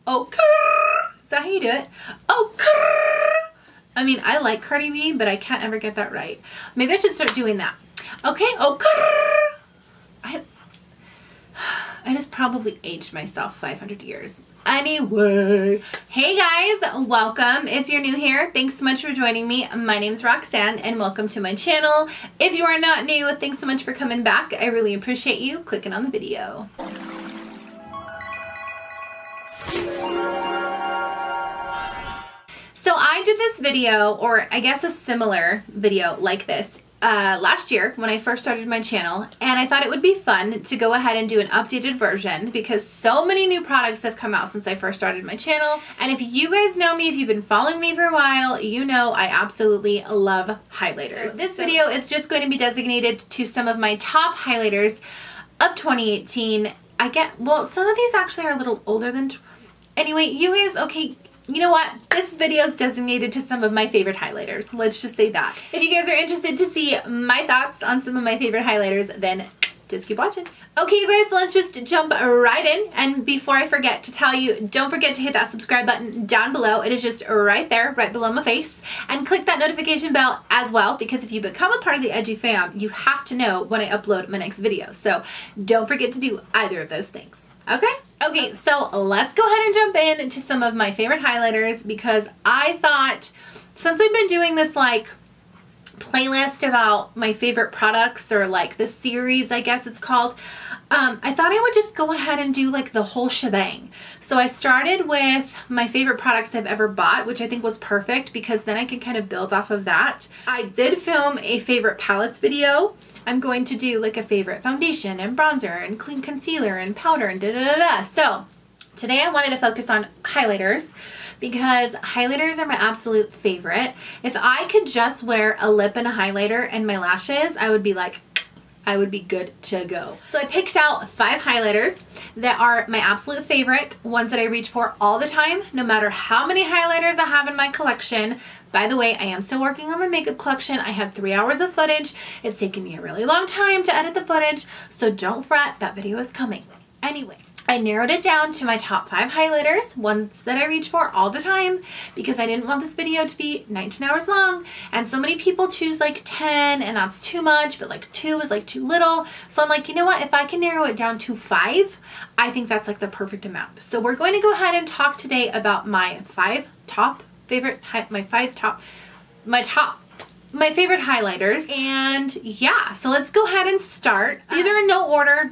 Oh, is that how you do it? Oh, I mean, I like Cardi B, but I can't ever get that right. Maybe I should start doing that. Okay, oh, I just probably aged myself 500 years. Anyway, hey guys, welcome. If you're new here, thanks so much for joining me. My name's Roxanne and welcome to my channel. If you are not new, thanks so much for coming back. I really appreciate you clicking on the video. So I did this video, or I guess a similar video like this, last year when I first started my channel, and I thought it would be fun to go ahead and do an updated version because so many new products have come out since I first started my channel. And if you guys know me, if you've been following me for a while, you know I absolutely love highlighters. This video is just going to be designated to some of my top highlighters of 2018. Well, some of these actually are a little older than, anyway, you guys, okay, you know what? This video is designated to some of my favorite highlighters. Let's just say that. If you guys are interested to see my thoughts on some of my favorite highlighters, then just keep watching. Okay, you guys, so let's just jump right in. And before I forget to tell you, don't forget to hit that subscribe button down below. It is just right there, right below my face. And click that notification bell as well, because if you become a part of the Edgy fam, you have to know when I upload my next video. So don't forget to do either of those things. Okay? Okay, so let's go ahead and jump into some of my favorite highlighters, because I thought, since I've been doing this like playlist about my favorite products, or like the series I guess it's called, I thought I would just go ahead and do like the whole shebang. So I started with my favorite products I've ever bought, which I think was perfect because then I can kind of build off of that. I did film a favorite palettes video. I'm going to do like a favorite foundation and bronzer and clean concealer and powder and da-da-da-da. So today I wanted to focus on highlighters because highlighters are my absolute favorite. If I could just wear a lip and a highlighter and my lashes, I would be good to go. So I picked out 5 highlighters that are my absolute favorite, ones that I reach for all the time, no matter how many highlighters I have in my collection. By the way, I am still working on my makeup collection. I had 3 hours of footage. It's taken me a really long time to edit the footage, so don't fret, that video is coming. Anyway, I narrowed it down to my top 5 highlighters, ones that I reach for all the time, because I didn't want this video to be 19 hours long, and so many people choose like 10, and that's too much, but like 2 is like too little. So I'm like, you know what, if I can narrow it down to 5, I think that's like the perfect amount. So we're going to go ahead and talk today about my favorite highlighters. And yeah, so let's go ahead and start. These are in no order,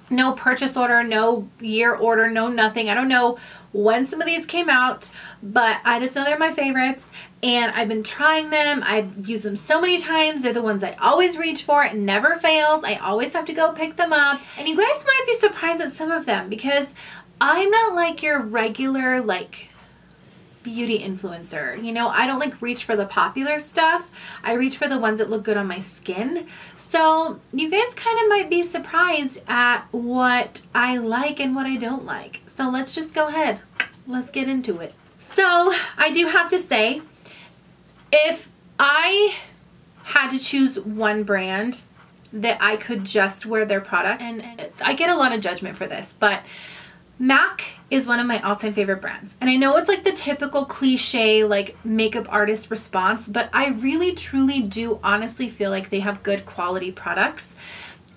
no purchase order, no year order, no nothing. I don't know when some of these came out, but I just know they're my favorites and I've been trying them. I've used them so many times. They're the ones I always reach for. It never fails. I always have to go pick them up. And you guys might be surprised at some of them because I'm not like your regular like beauty influencer. You know, I don't like reach for the popular stuff. I reach for the ones that look good on my skin. So you guys kind of might be surprised at what I like and what I don't like. So let's just go ahead. Let's get into it. So I do have to say, if I had to choose one brand that I could just wear their product, and I get a lot of judgment for this, but MAC is one of my all-time favorite brands. And I know it's like the typical cliche like makeup artist response, but I really truly do honestly feel like they have good quality products.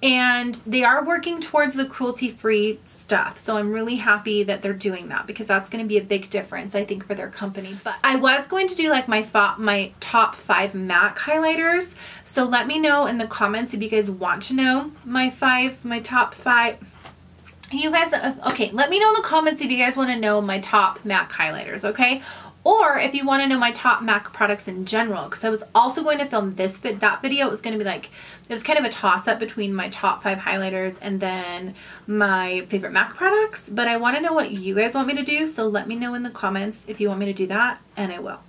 And they are working towards the cruelty-free stuff. So I'm really happy that they're doing that because that's going to be a big difference, I think, for their company. But I was going to do like my top 5 MAC highlighters. So let me know in the comments if you guys want to know my top 5. You guys, okay, let me know in the comments if you guys want to know my top MAC highlighters, okay? Or if you want to know my top MAC products in general, because I was also going to film that video. It was going to be like, it was kind of a toss-up between my top 5 highlighters and then my favorite MAC products, but I want to know what you guys want me to do, so let me know in the comments if you want me to do that, and I will.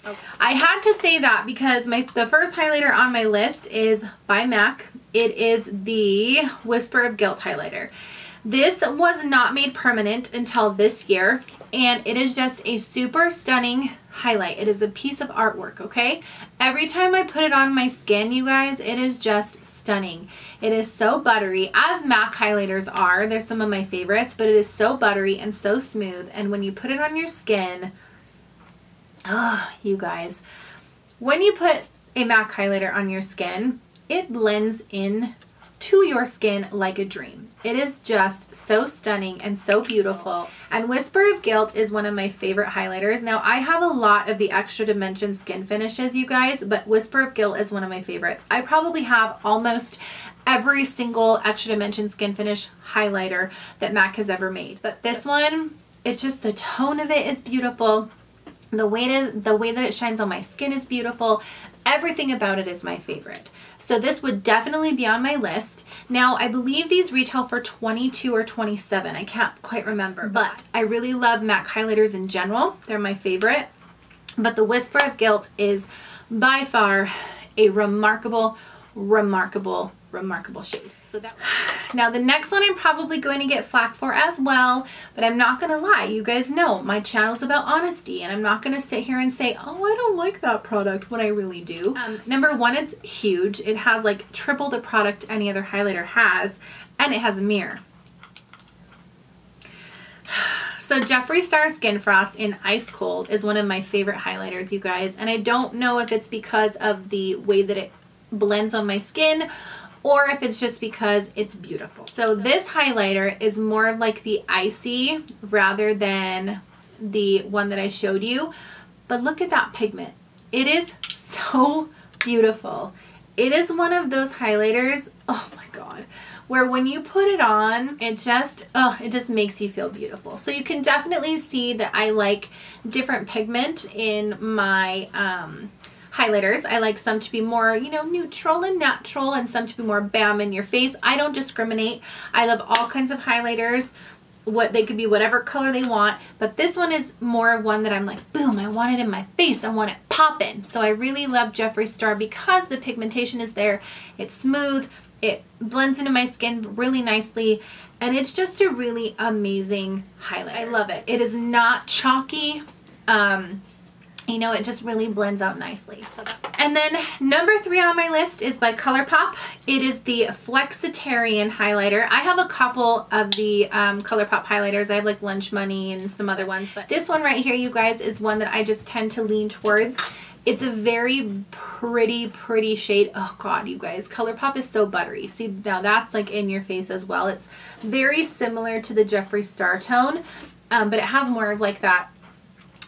Okay. I had to say that because the first highlighter on my list is by MAC. It is the Whisper of Guilt highlighter. This was not made permanent until this year, and it is just a super stunning highlight. It is a piece of artwork, okay? Every time I put it on my skin, you guys, it is just stunning. It is so buttery, as MAC highlighters are. They're some of my favorites, but it is so buttery and so smooth. And when you put it on your skin, oh, you guys, when you put a MAC highlighter on your skin, it blends in to your skin like a dream. It is just so stunning and so beautiful. And Whisper of Guilt is one of my favorite highlighters. Now, I have a lot of the Extra Dimension skin finishes, you guys, but Whisper of Guilt is one of my favorites. I probably have almost every single Extra Dimension skin finish highlighter that MAC has ever made. But this one, it's just the tone of it is beautiful. The way that it shines on my skin is beautiful. Everything about it is my favorite. So this would definitely be on my list. Now, I believe these retail for $22 or $27. I can't quite remember, but I really love MAC highlighters in general. They're my favorite. But the Whisper of Guilt is by far a remarkable, remarkable, remarkable shade. So now the next one I'm probably going to get flack for as well, but I'm not going to lie. You guys know my channel's about honesty, and I'm not going to sit here and say, oh, I don't like that product when I really do. Number one, it's huge. It has like triple the product any other highlighter has, and it has a mirror. So Jeffree Star Skin Frost in Ice Cold is one of my favorite highlighters, you guys, and I don't know if it's because of the way that it blends on my skin or if it's just because it's beautiful. So this highlighter is more of like the icy rather than the one that I showed you. But look at that pigment. It is so beautiful. It is one of those highlighters, oh my God, where when you put it on, it just makes you feel beautiful. So you can definitely see that I like different pigment in my highlighters. I like some to be more, you know, neutral and natural, and some to be more bam in your face. I don't discriminate. I love all kinds of highlighters. They could be whatever color they want, but this one is more of one that I'm like, boom, I want it in my face. I want it popping. So I really love Jeffree Star because the pigmentation is there. It's smooth. It blends into my skin really nicely, and it's just a really amazing highlight. I love it. It is not chalky. You know, it just really blends out nicely. And then number 3 on my list is by ColourPop. It is the Flexitarian highlighter. I have a couple of the ColourPop highlighters. I have like Lunch Money and some other ones, but this one right here, you guys, is one that I just tend to lean towards. It's a very pretty shade. Oh God, you guys, ColourPop is so buttery. See, now that's like in your face as well. It's very similar to the Jeffree Star tone, but it has more of like that,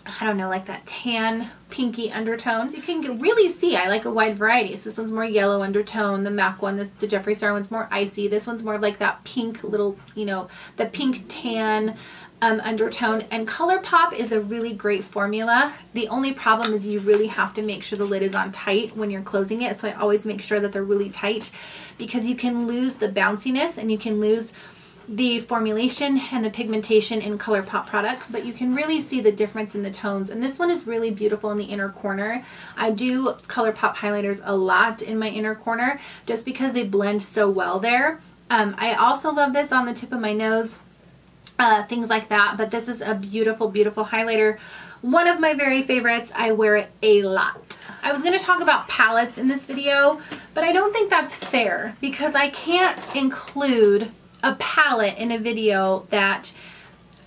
I don't know, like that tan pinky undertones. You can really see I like a wide variety. So this one's more yellow undertone. The MAC one, the Jeffree Star one's more icy. This one's more of like that pink little, you know, the pink tan undertone. And ColourPop is a really great formula. The only problem is you really have to make sure the lid is on tight when you're closing it. So I always make sure that they're really tight, because you can lose the bounciness and you can lose the formulation and the pigmentation in ColourPop products, but you can really see the difference in the tones. And this one is really beautiful in the inner corner. I do ColourPop highlighters a lot in my inner corner just because they blend so well there. I also love this on the tip of my nose, things like that, but this is a beautiful, beautiful highlighter. One of my very favorites. I wear it a lot. I was going to talk about palettes in this video, but I don't think that's fair because I can't include a palette in a video that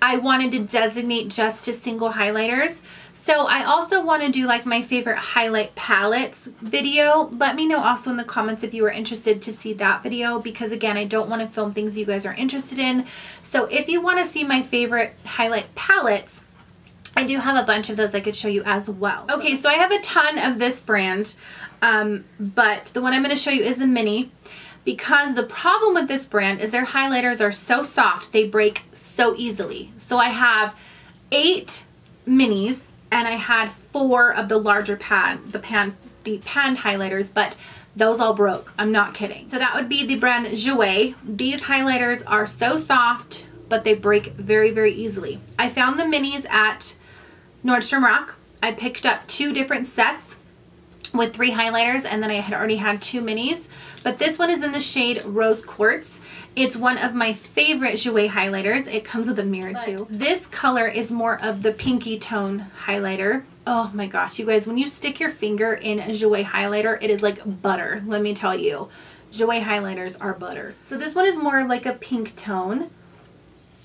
I wanted to designate just to single highlighters. So I also want to do like my favorite highlight palettes video. Let me know also in the comments if you are interested to see that video, because again, I don't want to film things you guys are interested in. So if you want to see my favorite highlight palettes, I do have a bunch of those I could show you as well. Okay, so I have a ton of this brand, but the one I'm going to show you is a mini. Because the problem with this brand is their highlighters are so soft, they break so easily. So I have 8 minis, and I had 4 of the larger pan highlighters, but those all broke. I'm not kidding. So that would be the brand Jouer. These highlighters are so soft, but they break very easily. I found the minis at Nordstrom Rack. I picked up 2 different sets with 3 highlighters, and then I had already had 2 minis. But this one is in the shade Rose Quartz. It's one of my favorite Jouer highlighters. It comes with a mirror too. This color is more of the pinky tone highlighter. Oh my gosh, you guys, when you stick your finger in a Jouer highlighter, it is like butter, let me tell you. Jouer highlighters are butter. So this one is more like a pink tone,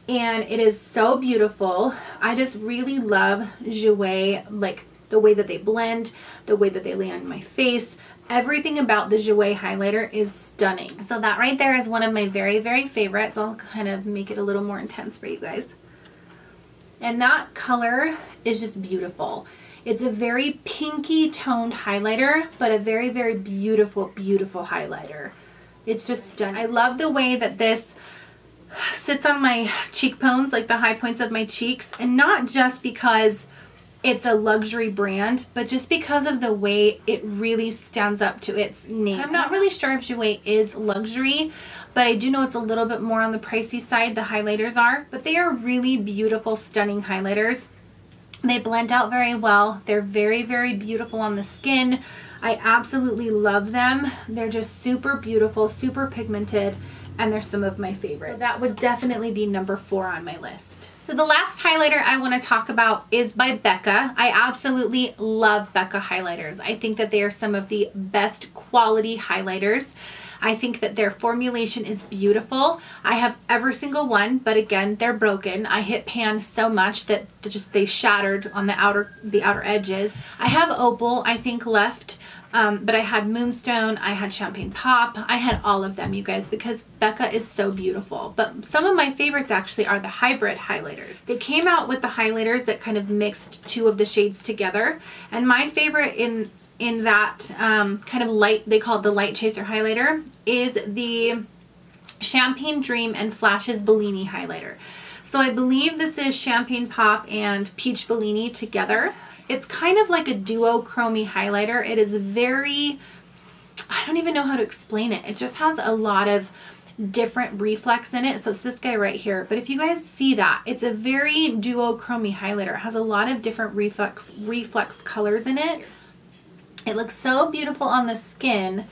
and it is so beautiful. I just really love Jouer, like the way that they blend, the way that they lay on my face. Everything about the Jouer highlighter is stunning. So that right there is one of my very, very favorites. I'll kind of make it a little more intense for you guys. And that color is just beautiful. It's a very pinky toned highlighter, but a very, very beautiful, beautiful highlighter. It's just stunning. I love the way that this sits on my cheekbones, like the high points of my cheeks, and not just because it's a luxury brand, but just because of the way it really stands up to its name. I'm not really sure if Jouer is luxury, but I do know it's a little bit more on the pricey side, the highlighters are, but they are really beautiful, stunning highlighters. They blend out very well. They're very, very beautiful on the skin. I absolutely love them. They're just super beautiful, super pigmented, and they're some of my favorites. So that would definitely be number 4 on my list. So the last highlighter I want to talk about is by Becca. I absolutely love Becca highlighters. I think that they are some of the best quality highlighters. I think that their formulation is beautiful. I have every single one, but again, they're broken. I hit pan so much that they shattered on the outer edges. I have Opal, I think, left, but I had Moonstone, I had Champagne Pop, I had all of them, you guys, because Becca is so beautiful. But some of my favorites actually are the hybrid highlighters. They came out with the highlighters that kind of mixed 2 of the shades together, and my favorite in that kind of light, they call it the Light Chaser highlighter, is the Champagne Dream and Flashes Bellini highlighter. So I believe this is Champagne Pop and Peach Bellini together. It's kind of like a duochrome highlighter. It is very, I don't even know how to explain it. It just has a lot of different reflex in it. So it's this guy right here. But if you guys see that, it's a very duochrome highlighter. It has a lot of different reflex colors in it. It looks so beautiful on the skin,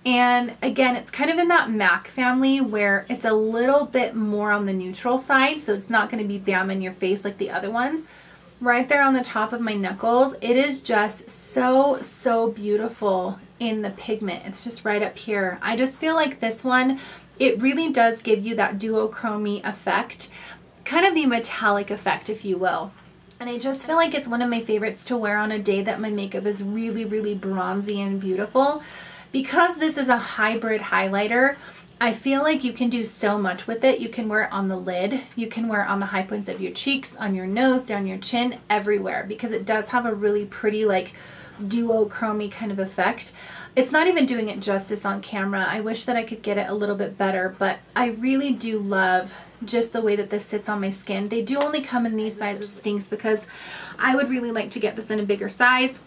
and again, it's kind of in that MAC family where it's a little bit more on the neutral side, so it's not going to be bam in your face like the other ones. Right there on the top of my knuckles, it is just so, so beautiful in the pigment. It's just right up here. I just feel like this one, it really does give you that duochrome effect, kind of the metallic effect, if you will. And I just feel like it's one of my favorites to wear on a day that my makeup is really, really bronzy and beautiful. Because this is a hybrid highlighter, I feel like you can do so much with it. You can wear it on the lid, you can wear it on the high points of your cheeks, on your nose, down your chin, everywhere, because it does have a really pretty, like, duochrome kind of effect. It's not even doing it justice on camera. I wish that I could get it a little bit better, but I really do love just the way that this sits on my skin. They do only come in these sizes, stinks, because I would really like to get this in a bigger size,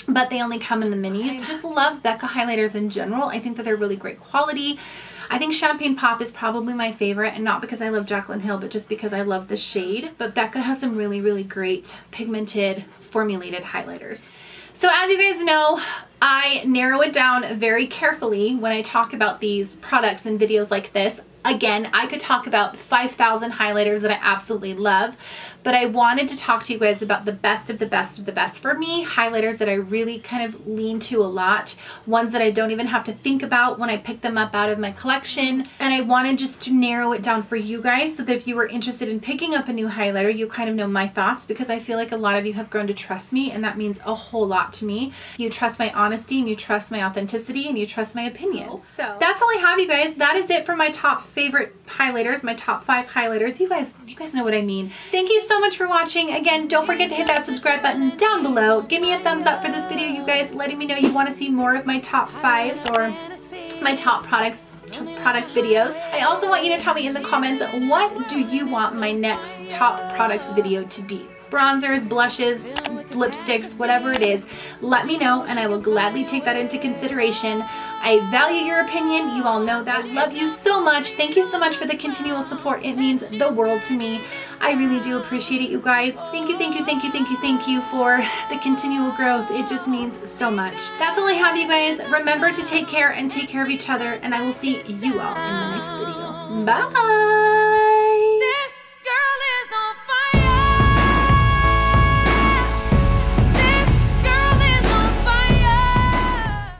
but they only come in the minis. I just love Becca highlighters in general. I think that they're really great quality. I think Champagne Pop is probably my favorite, and not because I love Jaclyn Hill, but just because I love the shade. But Becca has some really, really great pigmented formulated highlighters. So as you guys know, I narrow it down very carefully when I talk about these products in videos like this. Again, I could talk about 5,000 highlighters that I absolutely love, but I wanted to talk to you guys about the best of the best of the best for me, highlighters that I really kind of lean to a lot, ones that I don't even have to think about when I pick them up out of my collection. And I wanted just to narrow it down for you guys so that if you were interested in picking up a new highlighter, you kind of know my thoughts, because I feel like a lot of you have grown to trust me, and that means a whole lot to me. You trust my honesty, and you trust my authenticity, and you trust my opinion. So that's all I have, you guys. That is it for my top favorite highlighters, my top 5 highlighters. You guys know what I mean. Thank you so much for watching. Again, don't forget to hit that subscribe button down below. Give me a thumbs up for this video, you guys, letting me know you want to see more of my top 5s or my top product videos. I also want you to tell me in the comments, what do you want my next top products video to be? Bronzers, blushes, lipsticks, whatever it is, let me know and I will gladly take that into consideration. I value your opinion. You all know that. Love you so much. Thank you so much for the continual support. It means the world to me. I really do appreciate it, you guys. Thank you, thank you, thank you, thank you, thank you for the continual growth. It just means so much. That's all I have, you guys. Remember to take care and take care of each other, and I will see you all in the next video. Bye!